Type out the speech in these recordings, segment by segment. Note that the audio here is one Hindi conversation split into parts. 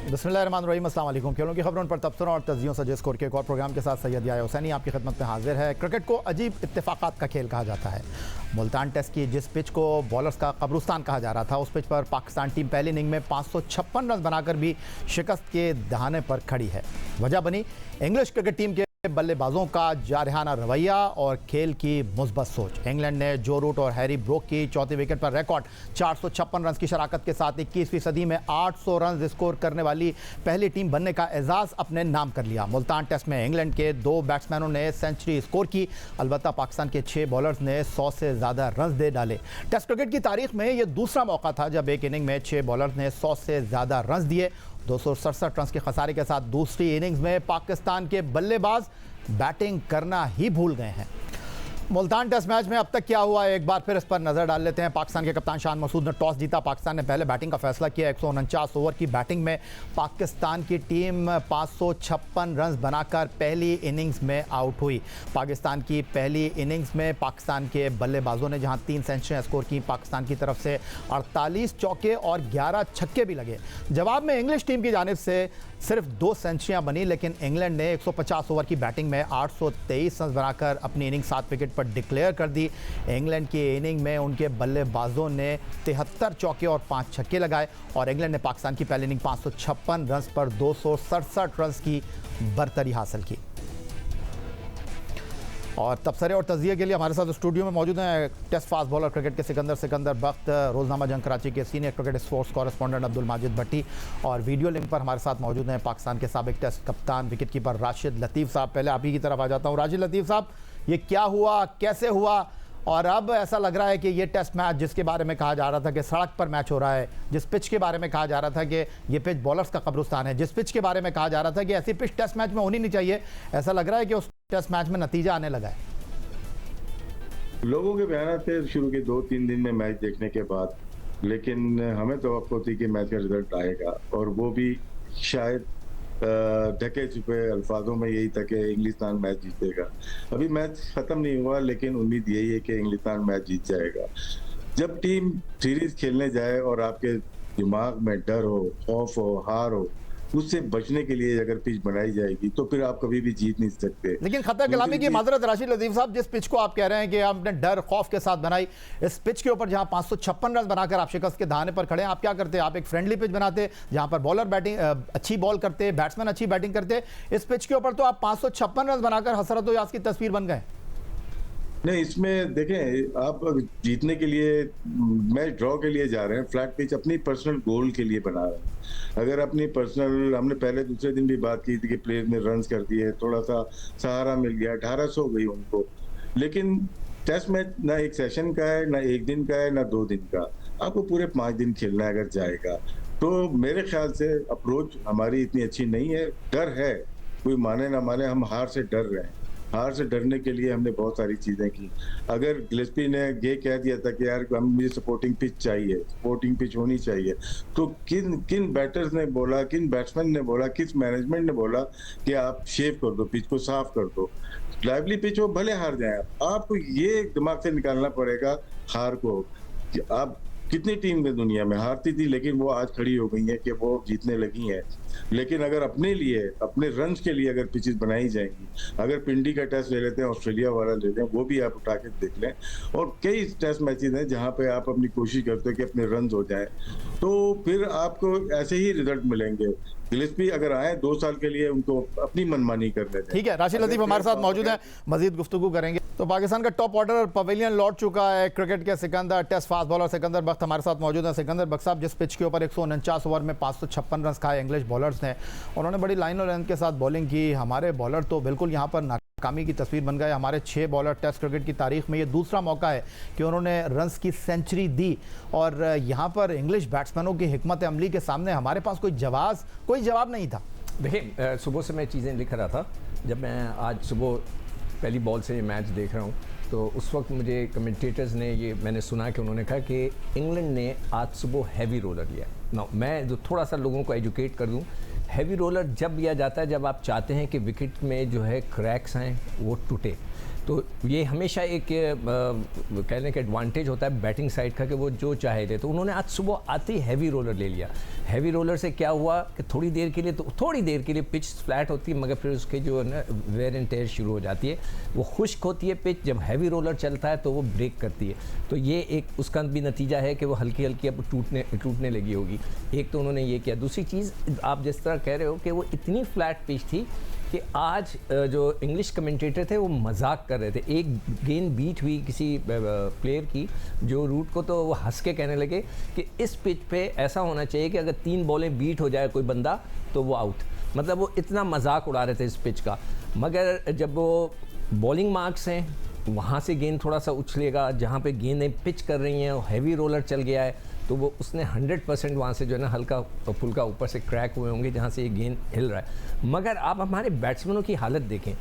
बिस्मिल्लाहिर्रहमानिर्रहीम, अस्सलाम वालेकुम। खेलों की खबरों पर तबसरों और तज्जियों से स्कोर के एक और प्रोग्राम के साथ सैयद याह्या हुसैनी आपकी खिदमत में हाजिर है। क्रिकेट को अजीब इत्तेफाकात का खेल कहा जाता है। मुल्तान टेस्ट की जिस पिच को बॉलर्स का कब्रिस्तान कहा जा रहा था, उस पिच पर पाकिस्तान टीम पहली इनिंग में 556 रन बनाकर भी शिकस्त के दहाने पर खड़ी है। वजह बनी इंग्लिश क्रिकेट टीम के बल्लेबाजों का जारहाना रवैया और खेल की मुस्बत सोच। इंग्लैंड ने जो रूट और हैरी ब्रोक की चौथी विकेट पर रिकॉर्ड 456 रन की शराकत के साथ 21वीं सदी में 800 रन स्कोर करने वाली पहली टीम बनने का एजाज़ अपने नाम कर लिया। मुल्तान टेस्ट में इंग्लैंड के 2 बैट्समैनों ने सेंचुरी स्कोर की, अलबत्ता पाकिस्तान के 6 बॉलर्स ने 100 से ज़्यादा रन दे डाले। टेस्ट क्रिकेट की तारीख में यह दूसरा मौका था जब एक इनिंग में 6 बॉलर्स ने 100 से ज़्यादा रन दिए। 267 रन के खसारे के साथ दूसरी इनिंग्स में पाकिस्तान के बल्लेबाज बैटिंग करना ही भूल गए हैं। मुल्तान टेस्ट मैच में अब तक क्या हुआ है, एक बार फिर इस पर नजर डाल लेते हैं। पाकिस्तान के कप्तान शान मसूद ने टॉस जीता। पाकिस्तान ने पहले बैटिंग का फैसला किया। 149 ओवर की बैटिंग में पाकिस्तान की टीम 556 रन बनाकर पहली इनिंग्स में आउट हुई। पाकिस्तान की पहली इनिंग्स में पाकिस्तान के बल्लेबाजों ने जहां 3 सेंचुरियां स्कोर की, पाकिस्तान की तरफ से 48 चौके और 11 छक्के भी लगे। जवाब में इंग्लिश टीम की जानिब से सिर्फ 2 सेंचुरियां बनी, लेकिन इंग्लैंड ने 150 ओवर की बैटिंग में 823 रन बनाकर अपनी इनिंग 7 विकेट पर डिक्लेयर कर दी। इंग्लैंड की इनिंग में उनके बल्लेबाजों ने 73 चौके और 5 छक्के लगाए और इंग्लैंड ने पाकिस्तान की पहली इनिंग 556 रन पर 267 रन की बरतरी हासिल की। और तबसरे और तजिए के लिए हमारे साथ स्टूडियो में मौजूद हैं टेस्ट फास्ट बॉलर क्रिकेट के सिकंदर बख्त, रोज़नामा जंग कराची के senior cricket sports correspondent Abdul Majid Bhatti, और वीडियो लिंक पर हमारे साथ मौजूद हैं पाकिस्तान के साबिक टेस्ट कप्तान विकेट कीपर राशिद लतीफ़ साहब। पहले आप ही की तरफ आ जाता हूँ। राशिद लतीफ़ साहब, ये क्या हुआ, कैसे हुआ, और अब ऐसा लग रहा है कि ये टेस्ट मैच जिसके बारे में कहा जा रहा था कि सड़क पर मैच हो रहा है, जिस पिच के बारे में कहा जा रहा था कि ये पिच बॉलर्स का कब्रिस्तान है, जिस पिच के बारे में कहा जा रहा था कि ऐसी पिच टेस्ट मैच में होनी नहीं चाहिए, ऐसा लग रहा है कि उस टेस्ट मैच में नतीजा आने लगा है। लोगों के बयान थे शुरू के 2-3 दिन में मैच देखने के बाद, लेकिन हमें तवक्को थी कि मैच का रिजल्ट आएगा, और वो भी शायद ढके छुपे अल्फाजों में यही था कि इंग्लिस्तान मैच जीतेगा। अभी मैच खत्म नहीं हुआ, लेकिन उम्मीद यही है कि इंग्लिस्तान मैच जीत जाएगा। जब टीम सीरीज खेलने जाए और आपके दिमाग में डर हो, खौफ हो, हार हो, उससे बचने के लिए अगर पिच बनाई जाएगी तो फिर आप कभी भी जीत नहीं सकते। लेकिन खतर कलामी की माजरत राशिद लतीफ़ साहब, जिस पिच को आप कह रहे हैं कि आपने डर खौफ के साथ बनाई, इस पिच के ऊपर जहां 556 रन बनाकर आप शिकस्त के दहाने पर खड़े हैं, आप क्या करते? आप एक फ्रेंडली पिच बनाते जहां पर बॉलर बैटिंग अच्छी बॉल करते, बैट्समैन अच्छी बैटिंग करते। इस पिच के ऊपर तो आप 556 रन बनाकर हसरत व यास की तस्वीर बन गए। नहीं, इसमें देखें, आप जीतने के लिए मैच ड्रॉ के लिए जा रहे हैं। फ्लैट पिच अपनी पर्सनल गोल के लिए बना रहे हैं। अगर अपनी पर्सनल, हमने पहले दूसरे दिन भी बात की थी कि प्लेयर ने रन्स कर दिए, थोड़ा सा सहारा मिल गया, 1800 हो गई उनको। लेकिन टेस्ट मैच ना एक सेशन का है, ना एक दिन का है, ना 2 दिन का। आपको पूरे 5 दिन खेलना है अगर जाएगा तो। मेरे ख्याल से अप्रोच हमारी इतनी अच्छी नहीं है। डर है, कोई माने ना माने, हम हार से डर रहे हैं। हार से डरने के लिए हमने बहुत सारी चीजें की। अगर गिलेस्पी ने ये कह दिया था कि यार मुझे सपोर्टिंग पिच चाहिए, सपोर्टिंग पिच होनी चाहिए, तो किन बैटर्स ने बोला, किन बैट्समैन ने बोला, किस मैनेजमेंट ने बोला कि आप शेव कर दो, पिच को साफ कर दो, लाइवली पिच हो, भले हार जाए। आपको ये दिमाग से निकालना पड़ेगा हार को। कि आप कितनी टीम है दुनिया में हारती थी, लेकिन वो आज खड़ी हो गई है कि वो जीतने लगी हैं। लेकिन अगर अपने लिए, अपने रन्स के लिए अगर पिचेस बनाई जाएंगी, अगर पिंडी का टेस्ट ले लेते हैं, ऑस्ट्रेलिया वाला ले लें, वो भी आप उठा के देख लें, और कई टेस्ट मैचेस हैं जहां पे आप अपनी कोशिश करते हो कि अपने रन्स हो जाएं, तो फिर आपको ऐसे ही रिजल्ट मिलेंगे। गिलेस्पी अगर आए 2 साल के लिए, उनको अपनी मनमानी करने दें। ठीक है, राशिद लतीफ़ हमारे साथ मौजूद हैं, मजीद गुफ्तगू करेंगे। तो पाकिस्तान का टॉप ऑर्डर पवेलियन लौट चुका है। क्रिकेट के Sikandar, test fast bowler Sikandar Bakht हमारे साथ मौजूद हैं। सिकंदर बख्त साहब, जिस पिच के ऊपर 149 ओवर में 556 रन खाए इंग्लिश बॉलर्स ने, उन्होंने बड़ी लाइन और लेंथ के साथ बॉलिंग की। हमारे बॉलर तो बिल्कुल यहाँ पर नाकामी की तस्वीर बन गए। हमारे 6 बॉलर टेस्ट क्रिकेट की तारीख में ये दूसरा मौका है कि उन्होंने रन्स की सेंचुरी दी, और यहाँ पर इंग्लिश बैट्समैनों की हिकमत अमली के सामने हमारे पास कोई जवाब नहीं था। देखिए, सुबह से मैं चीज़ें लिख रहा था। जब मैं आज सुबह पहली बॉल से ये मैच देख रहा हूँ, तो उस वक्त मुझे कमेंटेटर्स ने ये मैंने सुना कि उन्होंने कहा कि इंग्लैंड ने आज सुबह हैवी रोलर लिया। ना मैं जो थोड़ा सा लोगों को एजुकेट कर दूँ, हैवी रोलर जब लिया जाता है जब आप चाहते हैं कि विकेट में जो है क्रैक्स आएँ, वो टूटे। तो ये हमेशा एक कहने का एडवांटेज होता है बैटिंग साइड का कि वो जो चाहे थे। तो उन्होंने आज सुबह आते ही हैवी रोलर ले लिया। हैवी रोलर से क्या हुआ कि थोड़ी देर के लिए पिच फ्लैट होती है, मगर फिर उसके जो है ना वेयर एंड टेयर शुरू हो जाती है, वो खुश्क होती है पिच। जब हैवी रोलर चलता है तो वो ब्रेक करती है। तो ये एक उसका भी नतीजा है कि वो हल्की हल्की अब टूटने लगी होगी। एक तो उन्होंने ये किया। दूसरी चीज़, आप जिस तरह कह रहे हो कि वो इतनी फ्लैट पिच थी कि आज जो इंग्लिश कमेंटेटर थे वो मजाक कर रहे थे। एक गेंद बीट हुई किसी प्लेयर की, जो रूट को, तो वो हंस के कहने लगे कि इस पिच पे ऐसा होना चाहिए कि अगर 3 बॉलें बीट हो जाए कोई बंदा तो वो आउट। मतलब वो इतना मजाक उड़ा रहे थे इस पिच का। मगर जब वो बॉलिंग मार्क्स हैं वहाँ से गेंद थोड़ा सा उछलेगा, जहाँ पे गेंदें पिच कर रही हैं, हैवी रोलर चल गया है, तो वो उसने 100% वहाँ से जो है ना हल्का फुल्का ऊपर से क्रैक हुए होंगे जहाँ से ये गेंद हिल रहा है। मगर आप हमारे बैट्समैनों की हालत देखें।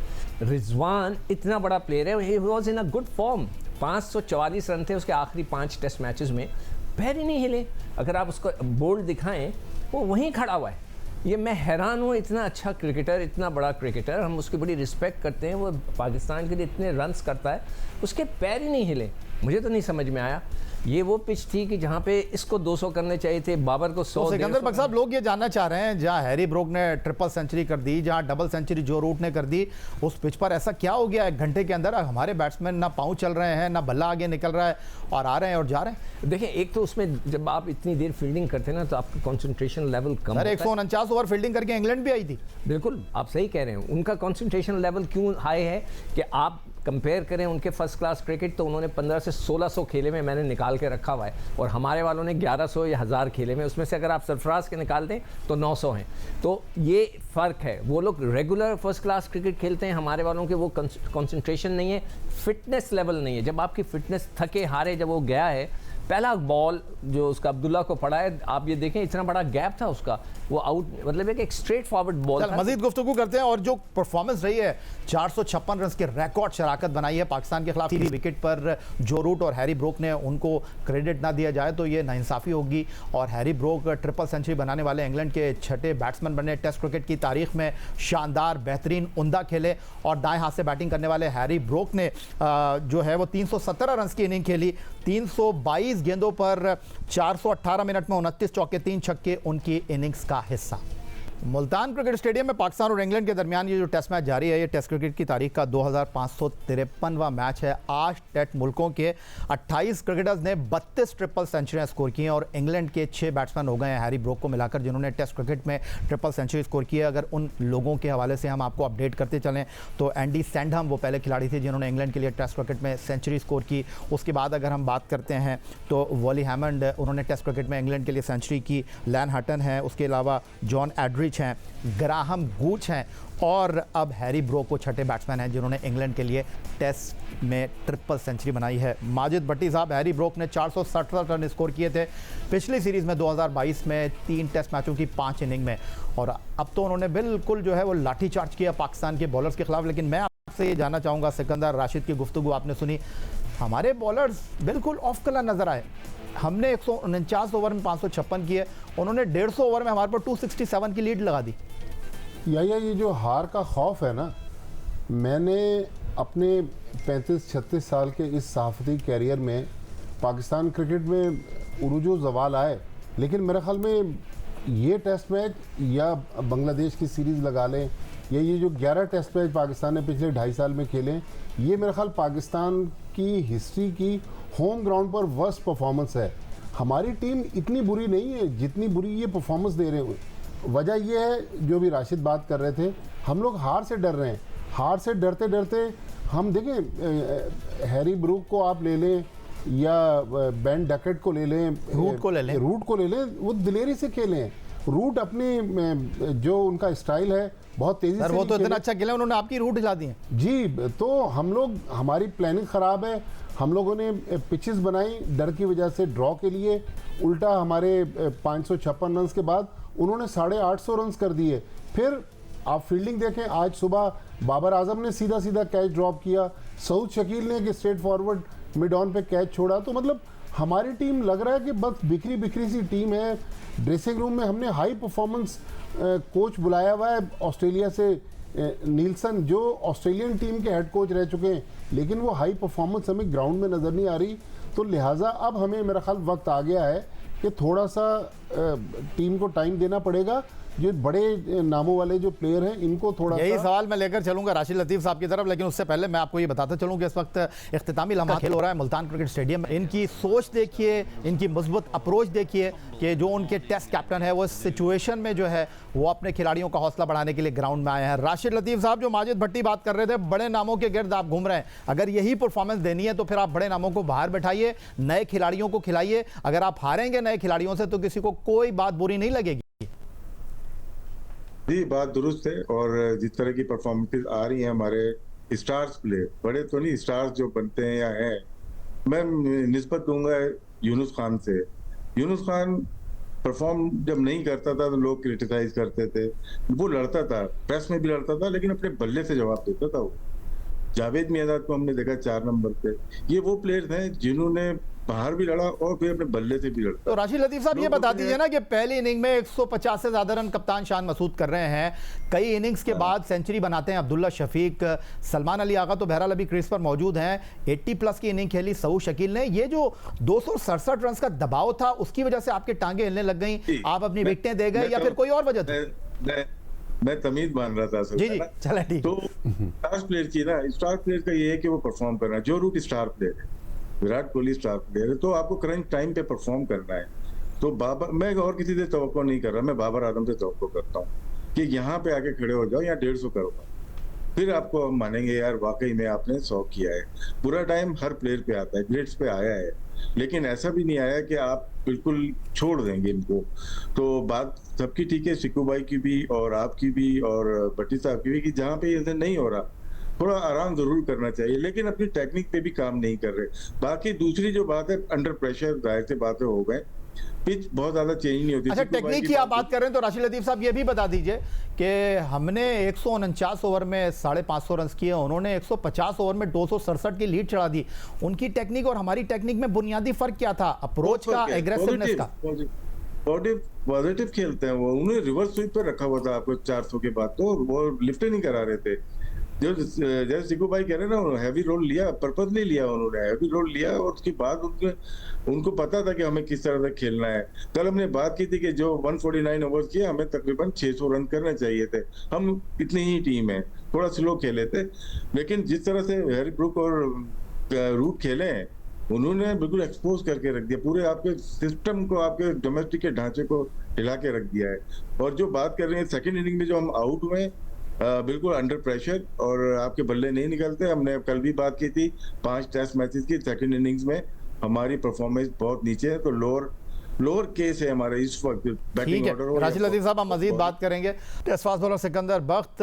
रिजवान इतना बड़ा प्लेयर है, he was in a good form. 544 run थे उसके आखिरी 5 टेस्ट मैचेस में, पैर ही नहीं हिले। अगर आप उसको बोल्ड दिखाएं वो वहीं खड़ा हुआ है। ये मैं हैरान हूँ, इतना अच्छा क्रिकेटर, इतना बड़ा क्रिकेटर, हम उसकी बड़ी रिस्पेक्ट करते हैं, वो पाकिस्तान के लिए इतने रन्स करता है, उसके पैर ही नहीं हिले। मुझे तो नहीं समझ में आया। ये वो पिच थी कि जहाँ पे इसको 200 करने चाहिए थे, बाबर को 100। सिकंदर बख्श साहब, लोग ये जानना चाह रहे हैं, जहाँ हैरी ब्रोक ने ट्रिपल सेंचुरी कर दी, जहाँ डबल सेंचुरी जो रूट ने कर दी, उस पिच पर ऐसा क्या हो गया 1 घंटे के अंदर? हमारे बैट्समैन ना पाँव चल रहे हैं, ना बल्ला आगे निकल रहा है, और आ रहे हैं और जा रहे हैं। देखिए, एक तो उसमें जब आप इतनी देर फील्डिंग करते हैं ना तो आपका कंसंट्रेशन लेवल कम होता है। 149 ओवर फील्डिंग करके इंग्लैंड भी आई थी। बिल्कुल, आप सही कह रहे हैं। उनका कंसंट्रेशन लेवल क्यों हाई है कि आप कंपेयर करें उनके फर्स्ट क्लास क्रिकेट, तो उन्होंने 15 से 1600 खेले में मैंने निकाल के रखा हुआ है, और हमारे वालों ने 1100 या 1000 खेले में, उसमें से अगर आप सरफराज के निकाल दें तो 900 हैं। तो ये फ़र्क है। वो लोग रेगुलर फर्स्ट क्लास क्रिकेट खेलते हैं, हमारे वालों के वो कंसंट्रेशन नहीं है, फिटनेस लेवल नहीं है। जब आपकी फिटनेस थके हारे जब वो गया है, पहला बॉल जो उसका अब्दुल्ला को पड़ा है, आप ये देखें इतना बड़ा गैप था उसका, वो आउट, मतलब एक स्ट्रेट फॉरवर्ड बॉल था। मजीद गुफ्तगू करते हैं। और जो परफॉर्मेंस रही है, 456 रन की रिकॉर्ड शराकत बनाई है पाकिस्तान के खिलाफ। विकेट पर जो रूट और हैरी ब्रोक ने, उनको क्रेडिट ना दिया जाए तो ये नाइंसाफ़ी होगी। और हैरी ब्रोक ट्रिपल सेंचुरी बनाने वाले इंग्लैंड के 6ठे बैट्समैन बने टेस्ट क्रिकेट की तारीख में। शानदार, बेहतरीन, उम्दा खेले। और दाएं हाथ से बैटिंग करने वाले हैरी ब्रोक ने जो है वो 317 रन की इनिंग खेली। 322 गेंदों पर 418 मिनट में 29 चौके 3 छक्के उनकी इनिंग्स का हिस्सा। मुल्तान क्रिकेट स्टेडियम में पाकिस्तान और इंग्लैंड के दरमियान ये जो टेस्ट मैच जारी है, ये टेस्ट क्रिकेट की तारीख का 2553वां मैच है। आज टेस्ट मुल्कों के 28 क्रिकेटर्स ने 32 ट्रिपल सेंचुरियां स्कोर की हैं, और इंग्लैंड के 6 बैट्समैन हो गए हैं हैरी ब्रोक को मिलाकर जिन्होंने टेस्ट क्रिकेट में ट्रिपल सेंचुरी स्कोर की है। अगर उन लोगों के हवाले से हम आपको अपडेट करते चलें तो एंडी सैंडहम वो पहले खिलाड़ी थे जिन्होंने इंग्लैंड के लिए टेस्ट क्रिकेट में सेंचुरी स्कोर की। उसके बाद अगर हम बात करते हैं तो वॉली हैमंड, उन्होंने टेस्ट क्रिकेट में इंग्लैंड के लिए सेंचुरी की। लैन हटन है, उसके अलावा जॉन एड्रिच हैं, ग्राहम गूच हैं, और अब हैरी ब्रोक को 6ठे बैट्समैन हैं जिन्होंने इंग्लैंड के लिए टेस्ट में ट्रिपल सेंचुरी बनाई है। माजिद भट्टी साहब, हैरी ब्रोक ने 467 रन स्कोर किए थे पिछली सीरीज़ में 2022 में 3 टेस्ट मैचों की 5 इनिंग में, और अब तो उन्होंने बिल्कुल जो है वो लाठी चार्ज किया पाकिस्तान के बॉलर्स के खिलाफ। लेकिन मैं आपसे ये जानना चाहूँगा, सिकंदर राशिद की गुफ्तगू आपने सुनी, हमारे बॉलर्स बिल्कुल ऑफ कलर नज़र आए। हमने 149 ओवर में 556 किए, उन्होंने 150 ओवर में हमारे पर 267 की लीड लगा दी। ये जो हार का खौफ है ना, मैंने अपने 35-36 साल के इस सहाफ़ती कैरियर में पाकिस्तान क्रिकेट में उरूजो ज़वाल आए, लेकिन मेरे ख़्याल में ये टेस्ट मैच या बांग्लादेश की सीरीज़ लगा लें, या ये जो 11 टेस्ट मैच पाकिस्तान ने पिछले 2.5 साल में खेले, ये मेरे ख्याल पाकिस्तान की हिस्ट्री की होम ग्राउंड पर वर्स्ट परफॉर्मेंस है। हमारी टीम इतनी बुरी नहीं है जितनी बुरी ये परफॉर्मेंस दे रहे हैं। वजह ये है जो भी राशिद बात कर रहे थे, हम लोग हार से डर रहे हैं। हार से डरते डरते हम देखें, हैरी ब्रूक को आप ले लें या बेन डकेट को ले लें, रूट को ले लें, वो दिलेरी से खेलें। रूट अपनी जो उनका स्टाइल है बहुत तेजी से, वो तो इतना अच्छा खेला, उन्होंने आपकी रूट हिला दी है जी। तो हम लोग, हमारी प्लानिंग ख़राब है, हम लोगों ने पिचेस बनाई डर की वजह से ड्रॉ के लिए, उल्टा हमारे 556 रन के बाद उन्होंने 850 रन कर दिए। फिर आप फील्डिंग देखें, आज सुबह बाबर आजम ने सीधा सीधा कैच ड्रॉप किया, सऊद शकील ने कि स्ट्रेट फॉरवर्ड मिड ऑन पे कैच छोड़ा। तो मतलब हमारी टीम लग रहा है कि बस बिखरी बिखरी सी टीम है। ड्रेसिंग रूम में हमने हाई परफॉर्मेंस कोच बुलाया हुआ है ऑस्ट्रेलिया से, नीलसन जो ऑस्ट्रेलियन टीम के हेड कोच रह चुके हैं, लेकिन वो हाई परफॉर्मेंस हमें ग्राउंड में नज़र नहीं आ रही। तो लिहाजा अब हमें मेरा ख्याल वक्त आ गया है कि थोड़ा सा टीम को टाइम देना पड़ेगा। जो बड़े नामों वाले जो प्लेयर हैं इनको थोड़ा यही सा सवाल मैं लेकर चलूंगा राशिद लतीफ़ साहब की तरफ, लेकिन उससे पहले मैं आपको ये बताता चलूं कि इस वक्त इख्तितामी लम्हा खेल हो रहा है मुल्तान क्रिकेट स्टेडियम। इनकी सोच देखिए, इनकी मजबूत अप्रोच देखिए कि जो उनके टेस्ट कैप्टन है वो इस सिचुएशन में जो है वो अपने खिलाड़ियों का हौसला बढ़ाने के लिए ग्राउंड में आए हैं। राशिद लतीफ़ साहब, जो माजिद भट्टी बात कर रहे थे, बड़े नामों के गिर्द आप घूम रहे हैं, अगर यही परफॉर्मेंस देनी है तो फिर आप बड़े नामों को बाहर बैठाइए, नए खिलाड़ियों को खिलाइए। अगर आप हारेंगे नए खिलाड़ियों से तो किसी को कोई बात बुरी नहीं लगेगी। जी, बात दुरुस्त है। और जिस तरह की परफॉर्मेंसेस आ रही हैं हमारे स्टार्स प्लेयर, बड़े तो नहीं, स्टार्स जो बनते हैं या हैं, मैं निस्बत दूंगा यूनुस खान से। यूनुस खान परफॉर्म जब नहीं करता था तो लोग क्रिटिसाइज करते थे, वो लड़ता था, प्रेस में भी लड़ता था, लेकिन अपने बल्ले से जवाब देता था वो। जावेद मियांदाद को हमने देखा 4 नंबर पे। ये वो प्लेयर्स हैं जिन्होंने बाहर भी लड़ा और फिर अपने बल्ले से भी लड़ता। तो राशिद लतीफ़ साहब, ये बता दीजिए ना कि पहली इनिंग में 150 से ज्यादा रन कप्तान शान मसूद कर रहे हैं, कई इनिंग्स के बाद सेंचुरी बनाते हैं अब्दुल्ला शफीक, सलमान अली आगा तो बहरहाल अभी क्रीज पर मौजूद हैं, 80 प्लस की इनिंग खेली सऊद शकील ने। ये जो 267 रन का दबाव था उसकी वजह से आपके टांगे हिलने लग गई, आप अपनी विकेटें दे गए, या फिर कोई और वजह थी? मैं तमीज मान रहा था। जी जी, चले ठीक। तो स्टार प्लेयर की ना, स्टार प्लेयर का ये है कि वो परफॉर्म करना है। जो रूट स्टार प्लेयर है, विराट कोहली स्टार प्लेयर है, तो आपको करंट टाइम पे परफॉर्म करना है। तो बाबर, मैं और किसी से तवक्को नहीं कर रहा, मैं बाबर आजम से तवक्को करता हूँ कि यहाँ पे आके खड़े हो जाओ, यहाँ 150 करो, फिर आपको हम मानेंगे यार वाकई में आपने 100 किया है। बुरा टाइम हर प्लेयर पे आता है, ग्रेड्स पे आया है, लेकिन ऐसा भी नहीं आया कि आप बिल्कुल छोड़ देंगे इनको। तो बात सबकी ठीक है, सिक्कू भाई की भी और आपकी भी और भट्टी साहब की भी, कि जहाँ पे ये नहीं हो रहा थोड़ा आराम जरूर करना चाहिए, लेकिन अपनी टेक्निक पे भी काम नहीं कर रहे। बाकी दूसरी जो बात है, अंडर प्रेशर जाहिर से बातें हो गए, पिच बहुत ज्यादा चेंज नहीं होती। अच्छा, टेक्निक की आप बात कर रहे हैं तो राशिद लतीफ़ साहब ये भी बता दीजिए कि हमने 149 ओवर में 550 रन किए, उन्होंने 150 ओवर में 267 की लीड चढ़ा दी। उनकी टेक्निक और हमारी टेक्निक में बुनियादी फर्क क्या था? अप्रोच का, एग्रेसिवनेस का? पॉजिटिव खेलते हैं वो। उन्होंने रिवर्स स्वीप पर रखा हुआ था आपको 400 के बाद, तो वो लिफ्ट नहीं करा रहे थे। जैसे सिक्कू भाई कह रहे हैं ना, हैवी रोल लिया, पर्पसली लिया उन्होंने, हैवी रोल लिया, और उसके बाद उनको पता था कि हमें किस तरह से खेलना है। कल हमने बात की थी कि जो 149 ओवर किए, हमें तकरीबन 600 रन करने चाहिए थे। हम इतनी ही टीम है, थोड़ा स्लो खेले थे, लेकिन जिस तरह से हैरी ब्रूक और रूट खेले हैं, उन्होंने बिल्कुल एक्सपोज करके रख दिया, पूरे आपके सिस्टम को, आपके डोमेस्टिक के ढांचे को हिला के रख दिया है। और जो बात कर रहे हैं सेकंड इनिंग में जो हम आउट हुए, बिल्कुल अंडर प्रेशर और आपके बल्ले नहीं निकलते। हमने कल भी बात की थी 5 टेस्ट मैचेस की, सेकंड इनिंग्स में हमारी परफॉर्मेंस बहुत नीचे है, तो लोअर केस है हमारे इस वक्त बैटिंग ऑर्डर। राशिद लतीफ़ साहब, हम मजीद बात करेंगे। Test fast bowler Sikandar Bakht,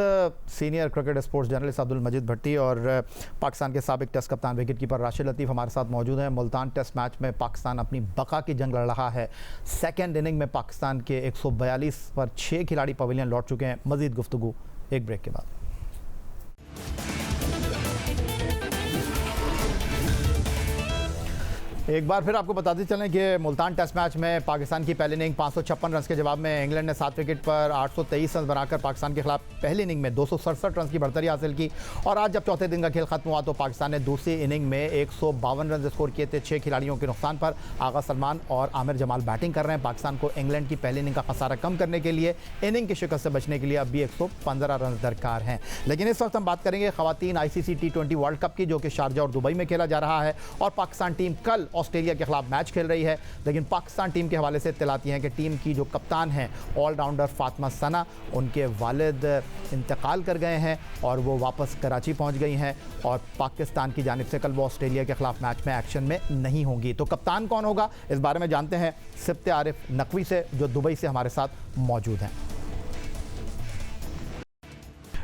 senior cricket sports journalist Abdul Majid Bhatti और पाकिस्तान के साबिक टेस्ट कप्तान विकेट कीपर राशिद लतीफ़ हमारे साथ मौजूद हैं। मुल्तान टेस्ट मैच में पाकिस्तान अपनी बका की जंग लड़ रहा है। सेकेंड इनिंग में पाकिस्तान के 142 पर 6 खिलाड़ी पवेलियन लौट चुके हैं। मजीद गुफ्तगू एक ब्रेक के बाद। एक बार फिर आपको बताते चलें कि मुल्तान टेस्ट मैच में पाकिस्तान की पहली इनिंग 556 रन के जवाब में इंग्लैंड ने 7 विकेट पर 823 रन बनाकर पाकिस्तान के खिलाफ पहली इनिंग में 267 रन की बढ़तरी हासिल की। और आज जब चौथे दिन का खेल खत्म हुआ तो पाकिस्तान ने दूसरी इनिंग में 152 रन स्कोर किए थे 6 खिलाड़ियों के नुकसान पर। आगा सलमान और आमिर जमाल बैटिंग कर रहे हैं। पाकिस्तान को इंग्लैंड की पहली इनिंग का खसारा कम करने के लिए, इनिंग की शिकस्त से बचने के लिए अब भी 115 रन दरकार हैं। लेकिन इस वक्त हम बात करेंगे खवातीन ICC T20 वर्ल्ड कप की, जो कि शारजा और दुबई में खेला जा रहा है। और पाकिस्तान टीम कल ऑस्ट्रेलिया के खिलाफ मैच खेल रही है। लेकिन पाकिस्तान टीम के हवाले से इत्तला आती हैं कि टीम की जो कप्तान हैं ऑलराउंडर फातिमा सना, उनके वालिद इंतकाल कर गए हैं और वो वापस कराची पहुंच गई हैं और पाकिस्तान की जानिब से कल वो ऑस्ट्रेलिया के खिलाफ मैच में एक्शन में नहीं होंगी। तो कप्तान कौन होगा, इस बारे में जानते हैं सिफ्ते आरिफ नकवी से, जो दुबई से हमारे साथ मौजूद हैं।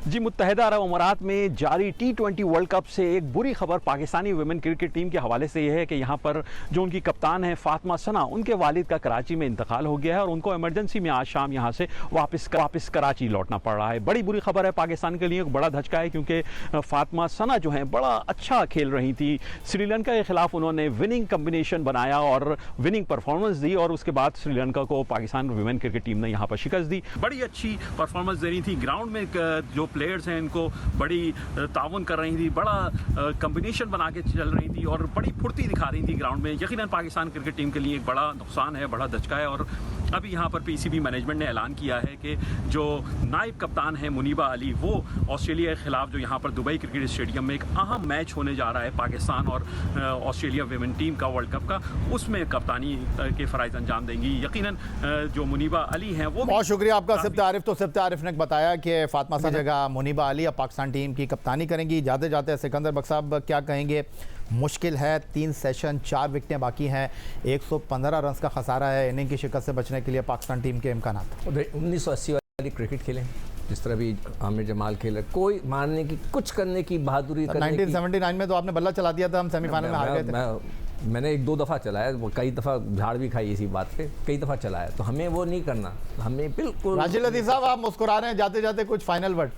जी, मुत्तहिदा अरब अमारात में जारी T20 वर्ल्ड कप से एक बुरी खबर पाकिस्तानी वुमेन क्रिकेट टीम के हवाले से यह है कि यहाँ पर जो उनकी कप्तान है फातिमा सना, उनके वालिद का कराची में इंतकाल हो गया है और उनको इमरजेंसी में आज शाम यहाँ से वापस कराची लौटना पड़ रहा है। बड़ी बुरी खबर है पाकिस्तान के लिए, एक बड़ा धचका है, क्योंकि फातिमा सना जो है बड़ा अच्छा खेल रही थी। श्रीलंका के खिलाफ उन्होंने विनिंग कम्बिनेशन बनाया और विनिंग परफॉर्मेंस दी और उसके बाद श्रीलंका को पाकिस्तान वुमेन क्रिकेट टीम ने यहाँ पर शिकस्त दी। बड़ी अच्छी परफॉर्मेंस दे रही थी ग्राउंड में। जो प्लेयर्स हैं इनको बड़ी ताउन कर रही थी, बड़ा कम्बिनेशन बना के चल रही थी और बड़ी फुर्ती दिखा रही थी ग्राउंड में। यकीनन पाकिस्तान क्रिकेट टीम के लिए एक बड़ा नुकसान है, बड़ा धचका है। और अभी यहाँ पर पीसीबी मैनेजमेंट ने ऐलान किया है कि जो नायब कप्तान है मुनीबा अली, वो ऑस्ट्रेलिया के खिलाफ जो यहाँ पर दुबई क्रिकेट स्टेडियम में एक अहम मैच होने जा रहा है पाकिस्तान और ऑस्ट्रेलिया विमेन टीम का वर्ल्ड कप का, उसमें कप्तानी के फ़राइज़ अंजाम देंगी। यकीनन जो मुनीबा अली हैं वो बहुत शुक्रिया आपका सिफ्त आरिफ। तो सिफ्त आरिफ ने बताया कि फातिमा की जगह मुनीबा अली अब पाकिस्तान टीम की कप्तानी करेंगी। जाते जाते सिकंदर बख्श साहब क्या कहेंगे? मुश्किल है, 3 सेशन 4 विकेटें बाकी हैं, 115 रन का खसारा है। इनिंग की शिकस्त से बचने के लिए पाकिस्तान टीम के इम्कान 1980 वाली क्रिकेट खेलें जिस तरह भी आमिर जमाल खेले, कोई मारने की कुछ करने की बहादुरी करने 1979 में तो आपने बल्ला चला दिया था, हम सेमीफाइनल में हार गए थे। मैंने 1-2 दफ़ा चलाया, वो कई दफ़ा झाड़ भी खाई इसी बात पे, कई दफ़ा चलाया। तो हमें वो नहीं करना, हमें बिल्कुल। राशिद लतीफ़ साहब आप मुस्कुरा रहे हैं, जाते जाते कुछ फाइनल वर्ड?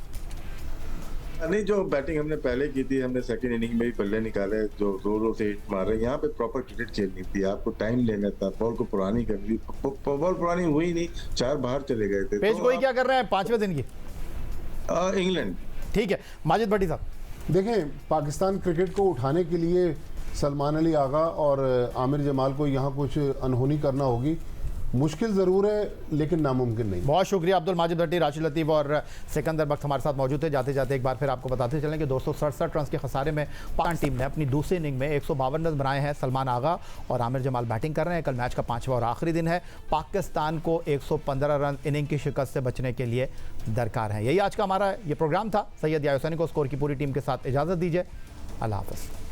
नहीं, जो बैटिंग हमने पहले की थी, हमने सेकंड इनिंग में ही बल्ले निकाले जो जोरों से हिट मारे। यहाँ पे प्रॉपर क्रिकेट खेलनी थी, आपको टाइम लेना था, बॉल को पुरानी करनी। बॉल पुरानी हुई नहीं, 4 बाहर चले गए थे। पेज कोई क्या कर रहे हैं 5वें दिन की? इंग्लैंड। ठीक है, माजिद भट्टी साहब। देखें, पाकिस्तान क्रिकेट को उठाने के लिए सलमान अली आगा और आमिर जमाल को यहाँ कुछ अनहोनी करना होगी। मुश्किल ज़रूर है लेकिन नामुमकिन नहीं। बहुत शुक्रिया अब्दुल माजिद भट्टी, राशिद लतीफ़ और सिकंदर बख्श हमारे साथ मौजूद थे। जाते जाते एक बार फिर आपको बताते चलें कि 267 रन के खसारे में पाकिस्तान टीम ने अपनी दूसरी इनिंग में 152 रन बनाए हैं। सलमान आगा और आमिर जमाल बैटिंग कर रहे हैं। कल मैच का 5वां और आखिरी दिन है। पाकिस्तान को 115 रन इनिंग की शिकस्त से बचने के लिए दरकार है। यही आज का हमारा ये प्रोग्राम था। सैयद याहिया हुसैनी को स्कोर की पूरी टीम के साथ इजाज़त दीजिए। अल्लाह हाफ़िज़।